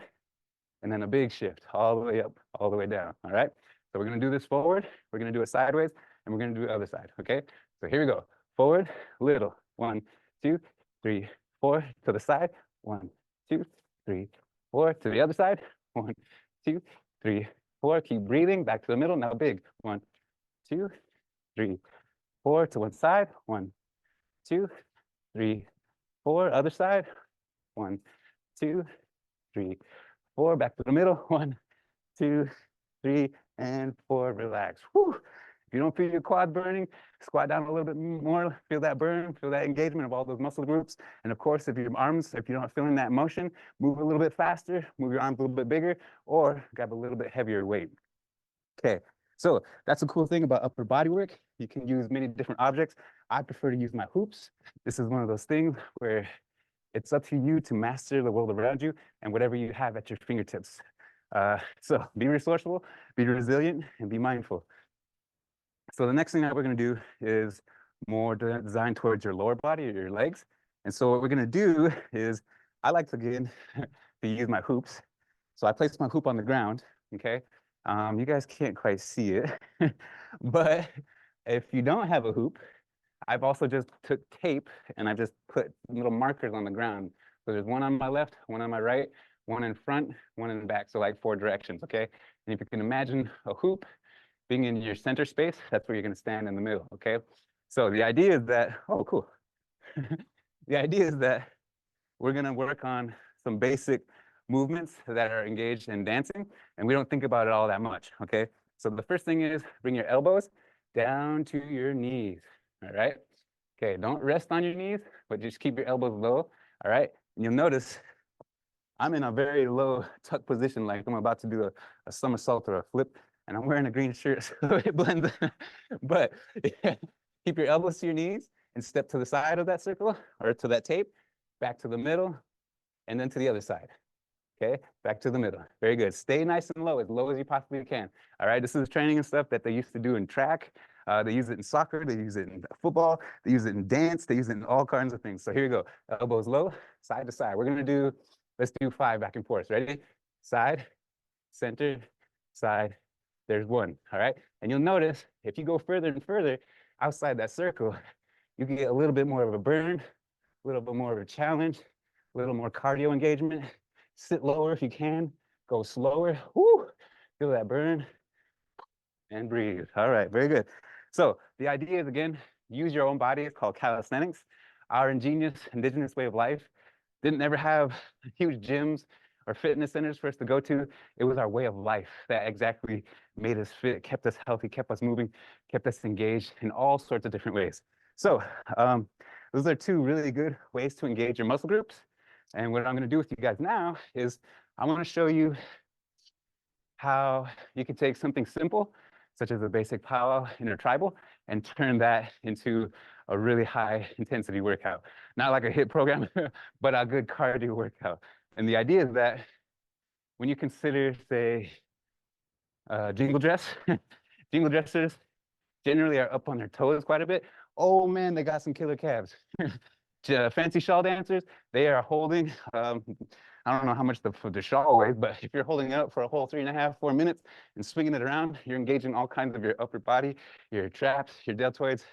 and then a big shift all the way up, all the way down, all right? So we're going to do this forward, we're going to do it sideways, and we're going to do the other side, okay? So here we go. Forward, little. 1, 2, 3, 4. To the side. 1, 2, 3, 4. To the other side. 1, 2, 3, 4. Keep breathing. Back to the middle. Now big. 1, 2, 3, 4. To one side. 1, 2, 3, 4. Other side. 1, 2, 3, 4. Back to the middle. 1, 2, 3, and 4. Relax. Whew. If you don't feel your quad burning, squat down a little bit more, feel that burn, feel that engagement of all those muscle groups. And of course, if your arms, if you're not feeling that motion, move a little bit faster, move your arms a little bit bigger, or grab a little bit heavier weight. Okay, so that's a cool thing about upper body work. You can use many different objects. I prefer to use my hoops. This is one of those things where it's up to you to master the world around you and whatever you have at your fingertips. So be resourceful, be resilient, and be mindful. So the next thing that we're going to do is more designed towards your lower body or your legs. And so what we're going to do is I like to again to use my hoops. So I place my hoop on the ground, okay? You guys can't quite see it, but if you don't have a hoop, I've also just took tape and I just put little markers on the ground. So there's one on my left, one on my right, one in front, one in the back. So like 4 directions, okay? And if you can imagine a hoop being in your center space, that's where you're gonna stand in the middle, okay? So the idea is that, oh, cool. The idea is that we're gonna work on some basic movements that are engaged in dancing, and we don't think about it all that much, okay? So the first thing is bring your elbows down to your knees, all right? Okay, don't rest on your knees, but just keep your elbows low, all right? And you'll notice I'm in a very low tuck position, like I'm about to do a somersault or a flip, and I'm wearing a green shirt, so it blends. But keep your elbows to your knees and step to the side of that circle or to that tape, back to the middle, and then to the other side. Okay, back to the middle. Very good. Stay nice and low as you possibly can. All right, this is training and stuff that they used to do in track. They use it in soccer, they use it in football, they use it in dance, they use it in all kinds of things. So here you go. Elbows low, side to side. We're gonna do, let's do 5 back and forth. Ready? Side, center, side. There's 1. All right. And you'll notice if you go further and further outside that circle, you can get a little bit more of a burn, a little bit more of a challenge, a little more cardio engagement. Sit lower if you can, go slower. Woo! Feel that burn and breathe. All right, very good. So the idea is, again, use your own body. It's called calisthenics. Our ingenious indigenous way of life didn't ever have huge gyms or fitness centers for us to go to. It was our way of life that exactly made us fit, kept us healthy, kept us moving, kept us engaged in all sorts of different ways. So those are 2 really good ways to engage your muscle groups. And what I'm going to do with you guys now is I want to show you how you can take something simple, such as a basic powwow intertribal, and turn that into a really high intensity workout. Not like a HIIT program, but a good cardio workout. And the idea is that when you consider, say, jingle dress, jingle dressers generally are up on their toes quite a bit. Oh man, they got some killer calves. Fancy shawl dancers, they are holding, I don't know how much the shawl weighs, but if you're holding it up for a whole 3.5, 4 minutes and swinging it around, you're engaging all kinds of your upper body, your traps, your deltoids,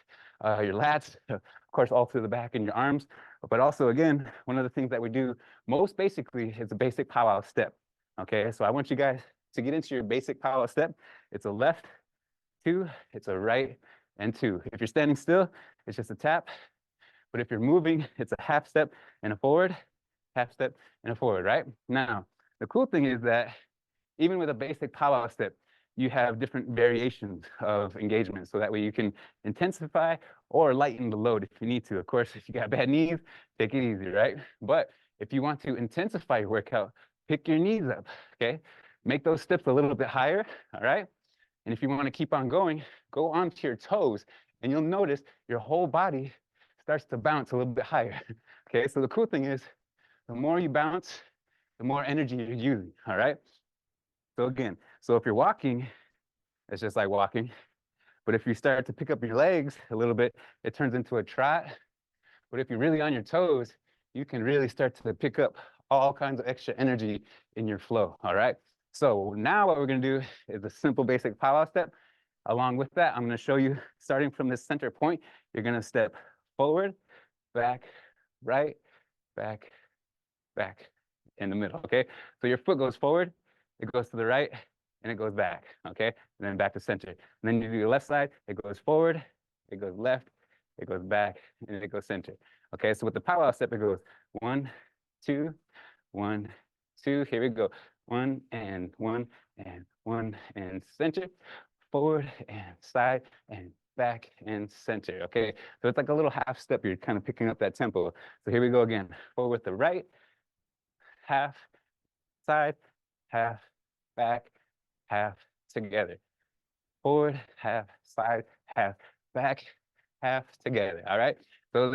your lats, of course, all through the back and your arms. But also, again, one of the things that we do most basically is a basic powwow step. Okay, so I want you guys to get into your basic powwow step. It's a left, 2, it's a right, and 2. If you're standing still, it's just a tap. But if you're moving, it's a half step and a forward, half step and a forward, right? Now, the cool thing is that even with a basic powwow step, you have different variations of engagement. So that way you can intensify or lighten the load if you need to. Of course, if you got bad knees, take it easy, right? But if you want to intensify your workout, pick your knees up, okay? Make those steps a little bit higher, all right? And if you want to keep on going, go onto your toes, and you'll notice your whole body starts to bounce a little bit higher. Okay, so the cool thing is, the more you bounce, the more energy you're using, all right? So again, so if you're walking, it's just like walking. But if you start to pick up your legs a little bit, it turns into a trot. But if you're really on your toes, you can really start to pick up all kinds of extra energy in your flow, all right? So now what we're gonna do is a simple basic powwow step. Along with that, I'm gonna show you, starting from this center point, you're gonna step forward, back, right, back, back, in the middle, okay? So your foot goes forward, it goes to the right, and it goes back, okay? And then back to center. And then you do your left side, it goes forward, it goes left, it goes back, and it goes center. Okay, so with the powwow step, it goes 1, 2, 1, 2, here we go. 1 and 1 and 1 and center, forward and side and back and center, okay? So it's like a little half step, you're kind of picking up that tempo. So here we go again. Forward with the right, half, side, half, back, half, together. Forward, half, side, half, back, half, together, all right? So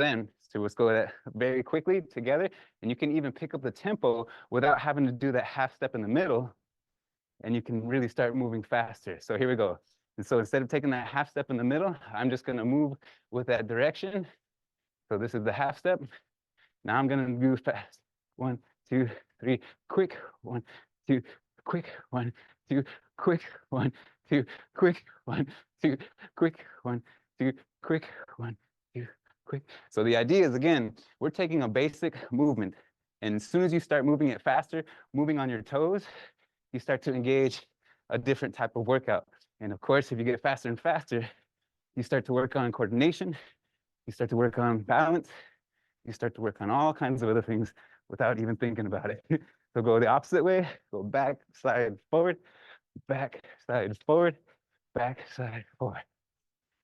let's go that very quickly together, and you can even pick up the tempo without having to do that half step in the middle, and you can really start moving faster. So here we go. And so instead of taking that half step in the middle, I'm just gonna move with that direction. So this is the half step. Now I'm gonna move fast. 1, 2, 3, quick. 1, 2, quick. 1, 2, quick. 1, 2, quick. 1, 2, quick. 1, 2, quick. 1, 2, quick. So the idea is, again, we're taking a basic movement, and as soon as you start moving it faster, moving on your toes, you start to engage a different type of workout. And of course, if you get faster and faster, you start to work on coordination, you start to work on balance, you start to work on all kinds of other things without even thinking about it. So go the opposite way, go back, side, forward, back, side, forward, back, side, forward,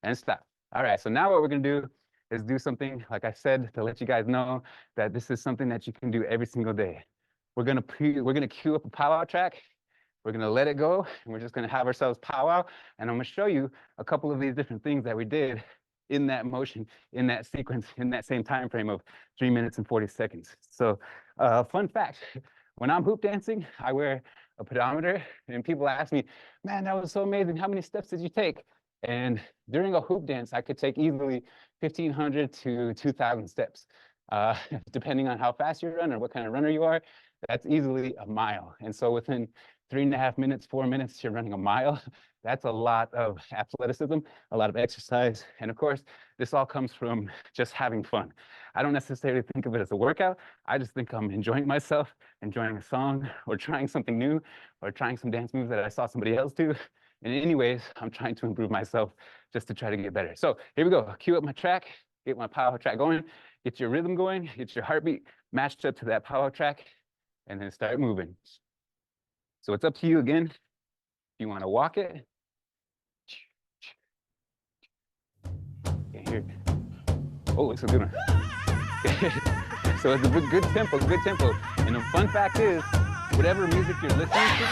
and stop. All right, so now what we're gonna do is do something, like I said, to let you guys know that this is something that you can do every single day. We're gonna cue up a powwow track. We're gonna let it go, and we're just gonna have ourselves powwow, and I'm gonna show you a couple of these different things that we did in that motion, in that sequence, in that same time frame of 3 minutes and 40 seconds. So fun fact, when I'm hoop dancing, I wear a pedometer, and people ask me, man, that was so amazing, how many steps did you take? And during a hoop dance, I could take easily 1,500 to 2,000 steps. Depending on how fast you run or what kind of runner you are, that's easily a mile. And so within 3.5 minutes, 4 minutes, you're running a mile. That's a lot of athleticism, a lot of exercise. And of course, this all comes from just having fun. I don't necessarily think of it as a workout. I just think I'm enjoying myself, enjoying a song, or trying something new, or trying some dance moves that I saw somebody else do. And anyways, I'm trying to improve myself just to try to get better. So here we go. Cue up my track, get my power track going, get your rhythm going, get your heartbeat matched up to that power track, and then start moving. So it's up to you again. If you want to walk it. Can't hear it. Oh, it's a good one. So it's a good tempo, good tempo. And the fun fact is, whatever music you're listening to,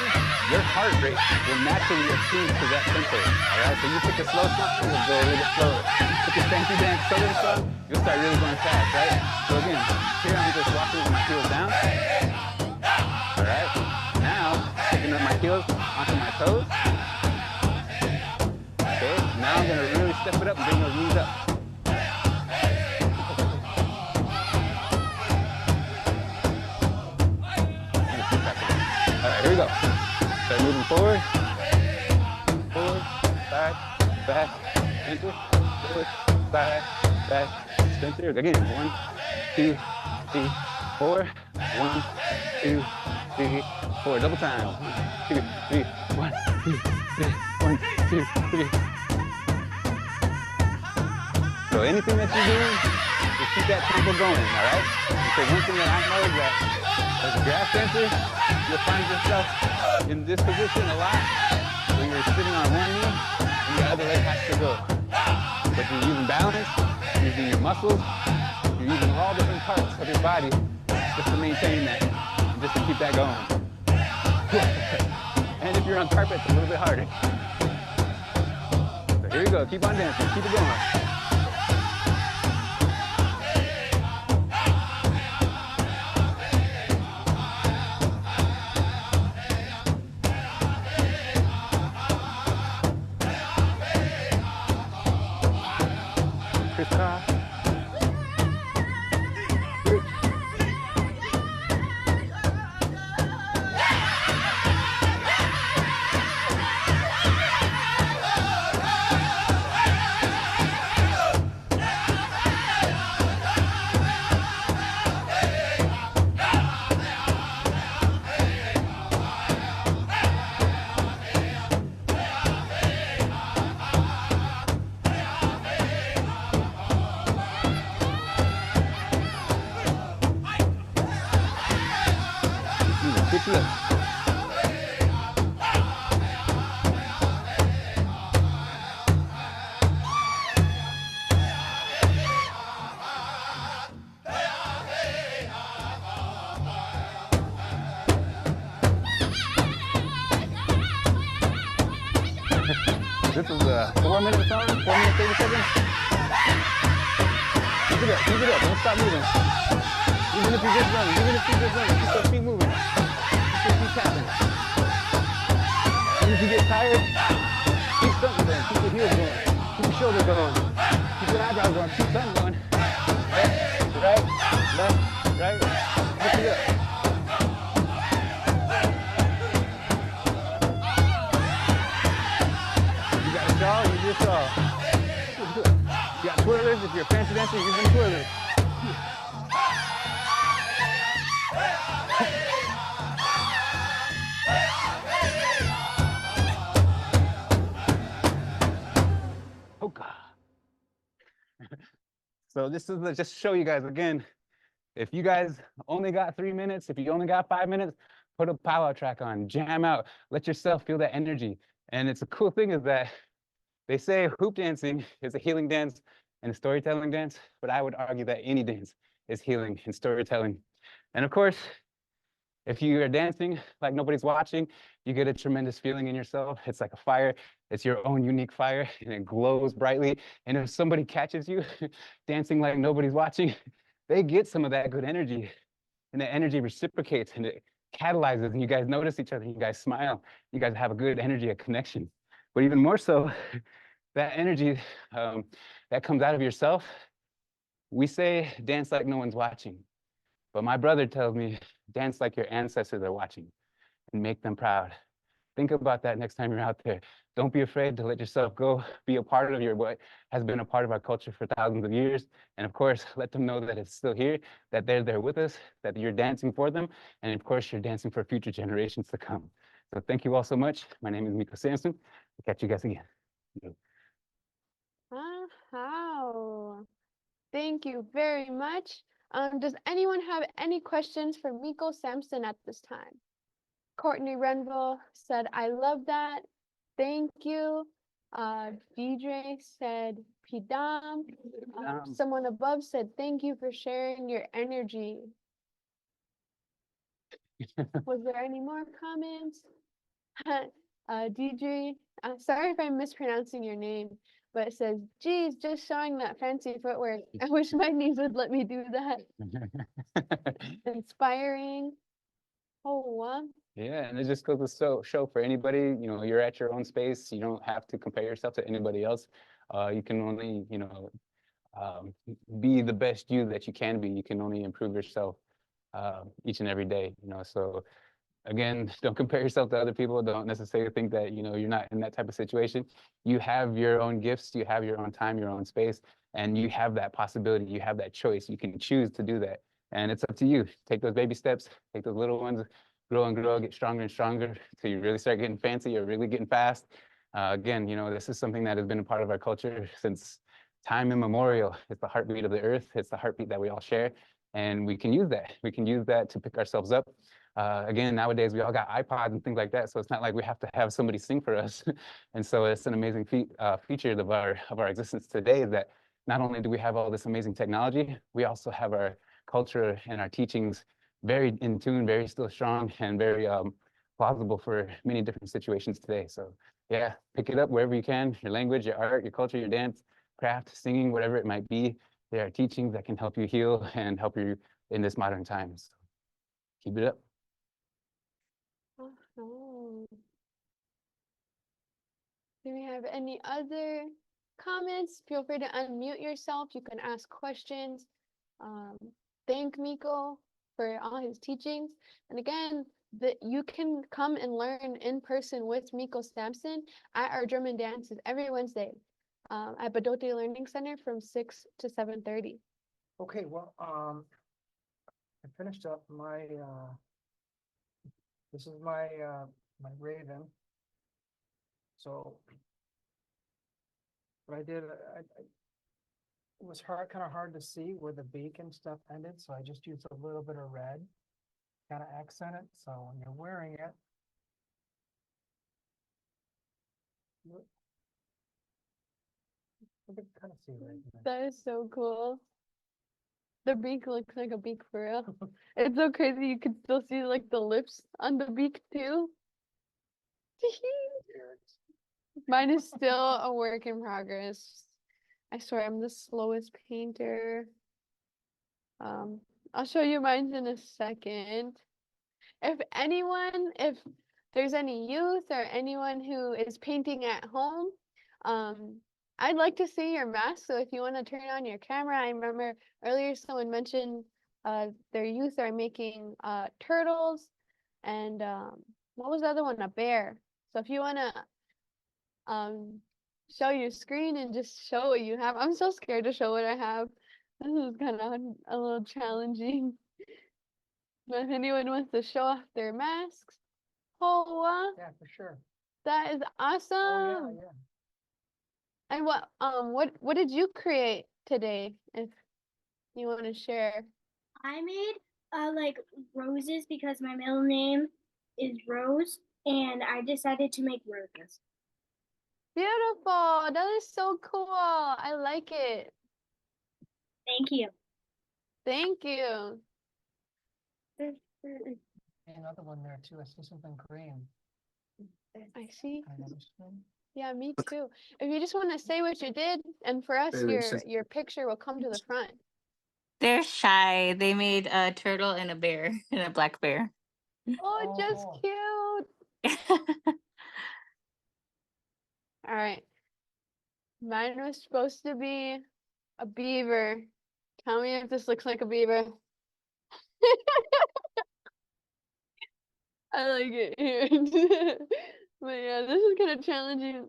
your heart rate will naturally attune to that tempo. All right, so you pick a slow song, you'll go a little bit slower. Pick a fancy dance southern song, you'll start really going fast, right? So again, here I'm just walking with my heels down. All right, now picking up my heels onto my toes. Okay, now I'm gonna really step it up and bring those knees up. All right, here we go. Start moving forward, forward, back, back, center, forward, back, back, center. Again, 1, 2, 3, 4. 1, 2, 3, 4. Double time. 1, 2, 3. 1, 2, 3. 1, 2, 3. So anything that you're doing, just keep that tempo going, all right? Because one thing that I know is that as a grass dancer, you'll find yourself in this position a lot, where you're sitting on one knee and your other leg has to go. But you're using balance, you're using your muscles, you're using all different parts of your body just to maintain that, and just to keep that going. And if you're on carpet, it's a little bit harder. So here you go, keep on dancing, keep it going. This is a 4-minute song, 4 minutes, 30 seconds. Keep it up, don't stop moving. Even if you're just running, keep those feet moving. Keep those feet tapping. And if you get tired, keep something going, keep your heels going, keep your shoulders going, keep your eyebrows going, keep something going. Right, left, right, lift it up. Use your saw. You got twirlers. If you're a fancy dancer, use them twirlers. So this is just to show you guys again, if you guys only got 3 minutes, if you only got 5 minutes, put a powwow track on, jam out, let yourself feel that energy. And it's a cool thing is that they say hoop dancing is a healing dance and a storytelling dance, but I would argue that any dance is healing and storytelling. And of course, if you are dancing like nobody's watching, you get a tremendous feeling in yourself. It's like a fire. It's your own unique fire, and it glows brightly. And if somebody catches you dancing like nobody's watching, they get some of that good energy, and the energy reciprocates, and it catalyzes, and you guys notice each other, and you guys smile. You guys have a good energy, a connection. But even more so, that energy that comes out of yourself, we say dance like no one's watching. But my brother tells me, dance like your ancestors are watching and make them proud. Think about that next time you're out there. Don't be afraid to let yourself go. Be a part of what has been a part of our culture for thousands of years. And of course, let them know that it's still here, that they're there with us, that you're dancing for them. And of course, you're dancing for future generations to come. So thank you all so much. My name is Micco Sampson. I'll catch you guys again. Wow. Thank you very much. Does anyone have any questions for Micco Sampson at this time? Courtney Renville said, I love that. Thank you. Deidre said, Pidam. Someone above said, thank you for sharing your energy. Was there any more comments? Deidre, sorry if I'm mispronouncing your name, but it says, geez, just showing that fancy footwork. I wish my knees would let me do that. Inspiring. Oh, wow. Yeah, and it just goes to show for anybody, you know, you're at your own space. You don't have to compare yourself to anybody else. You can only, you know, be the best you that you can be. You can only improve yourself each and every day, you know. So again, don't compare yourself to other people. Don't necessarily think that, you know, you're not in that type of situation. You have your own gifts, you have your own time, your own space, and you have that possibility, you have that choice. You can choose to do that. And it's up to you. Take those baby steps, take those little ones, grow and grow, get stronger and stronger until you really start getting fancy or really getting fast. Again, you know, this is something that has been a part of our culture since time immemorial. It's the heartbeat of the earth. It's the heartbeat that we all share. And we can use that. We can use that to pick ourselves up. Again, nowadays we all got iPods and things like that, so it's not like we have to have somebody sing for us. And so it's an amazing feature of our existence today is that not only do we have all this amazing technology, we also have our culture and our teachings very in tune, very still strong, and very plausible for many different situations today. So yeah, pick it up wherever you can, your language, your art, your culture, your dance, craft, singing, whatever it might be. There are teachings that can help you heal and help you in this modern times. Keep it up. Oh. Do we have any other comments? Feel free to unmute yourself. You can ask questions. Thank Micco for all his teachings. And again, that you can come and learn in person with Micco Sampson at our German dances every Wednesday at Badote Learning Center from 6 to 7:30. Okay, well, I finished up my, this is my raven. So what I did, it was kind of hard to see where the beak and stuff ended, so I just used a little bit of red, kind of accent it. So when you're wearing it, you can kind of see right here. That is so cool. The beak looks like a beak for real. It's so crazy. You can still see like the lips on the beak too. Mine is still a work in progress. I swear I'm the slowest painter. I'll show you mine in a second. If there's any youth or anyone who is painting at home, I'd like to see your mask. So if you want to turn on your camera, I remember earlier someone mentioned their youth are making turtles and what was the other one? A bear. So if you want to show your screen and just show what you have. I'm so scared to show what I have. This is kind of a little challenging. But if anyone wants to show off their masks, oh, Yeah, for sure. that is awesome. Oh, yeah, yeah. And what did you create today? If you want to share? I made like roses because my middle name is Rose, and I decided to make roses. Beautiful. That is so cool. I like it. Thank you. Thank you. Another one there too. I see something green. I see. Can I notice one? Yeah, me too. If you just want to say what you did, and for us, your picture will come to the front. They're shy. They made a turtle and a bear and a black bear. Oh, just Oh. cute. All right. Mine was supposed to be a beaver. Tell me if this looks like a beaver. I like it here. But yeah, this is kind of challenging.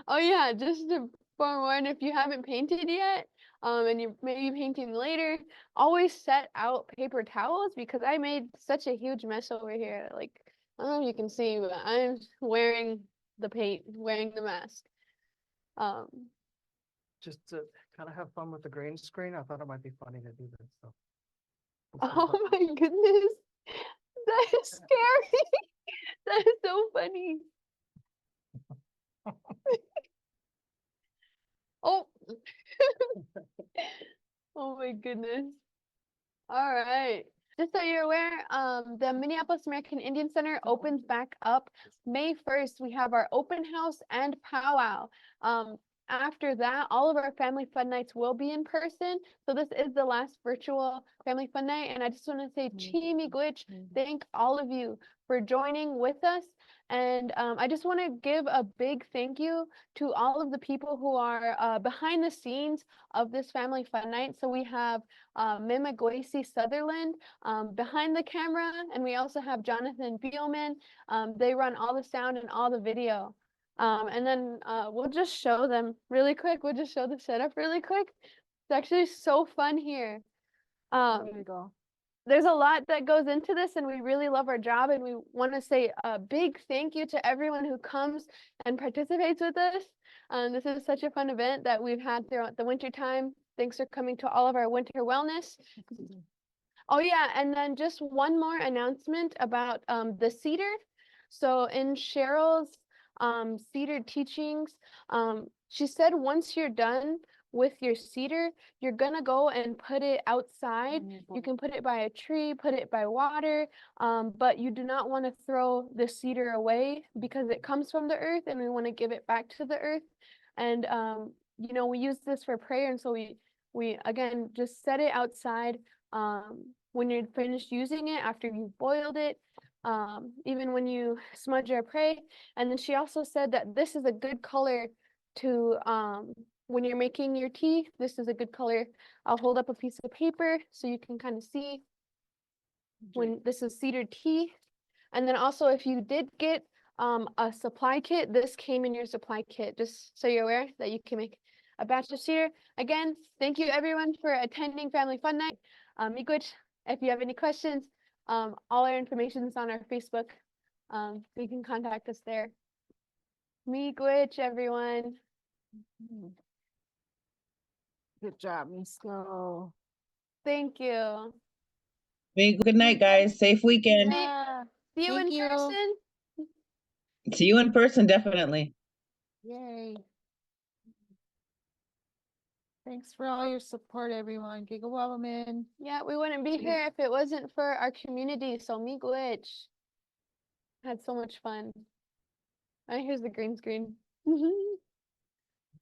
Oh yeah, just to forewarn, if you haven't painted yet, and you're maybe painting later, always set out paper towels because I made such a huge mess over here. Like, I don't know if you can see, but I'm wearing the paint, wearing the mask. Just to kind of have fun with the green screen, I thought it might be funny to do this. So. Oh my goodness, that is scary. That is so funny. Oh. Oh my goodness. All right. Just so you're aware, the Minneapolis American Indian Center opens back up May 1st. We have our open house and powwow. After that, all of our family fun nights will be in person. So this is the last virtual family fun night. And I just want to say, Miigwech, thank all of you for joining with us. And I just want to give a big thank you to all of the people who are behind the scenes of this family fun night. So we have Miiskogihmiiwan Sutherland behind the camera, and we also have Jonathan Beelman. They run all the sound and all the video. And then we'll just show them really quick. We'll just show the setup really quick. It's actually so fun here. There we go. There's a lot that goes into this, and we really love our job, and we want to say a big thank you to everyone who comes and participates with us. This is such a fun event that we've had throughout the winter time. Thanks for coming to all of our winter wellness. Oh yeah, and then just one more announcement about the Cedar. So in Cheryl's Cedar teachings, she said once you're done with your cedar, you're gonna go and put it outside. You can put it by a tree, put it by water, but you do not want to throw the cedar away because it comes from the earth and we want to give it back to the earth. And you know, we use this for prayer, and so we again just set it outside when you're finished using it after you've boiled it. Even when you smudge or pray. And then she also said that this is a good color to when you're making your tea. This is a good color. I'll hold up a piece of paper so you can kind of see when this is cedar tea. And then also, if you did get a supply kit, this came in your supply kit, just so you're aware that you can make a batch of cedar. Again, thank you everyone for attending Family Fun Night. Miigwech, if you have any questions, all our information is on our Facebook. You can contact us there. Miigwech, everyone. Good job, Miisko. Thank you. Good night, guys. Safe weekend. Yeah. See you Thank in you. person. See you in person, definitely. Yay. Thanks for all your support, everyone. Gigawabaman. Yeah, we wouldn't be here if it wasn't for our community. So Miigwech. Had so much fun. And here's the green screen.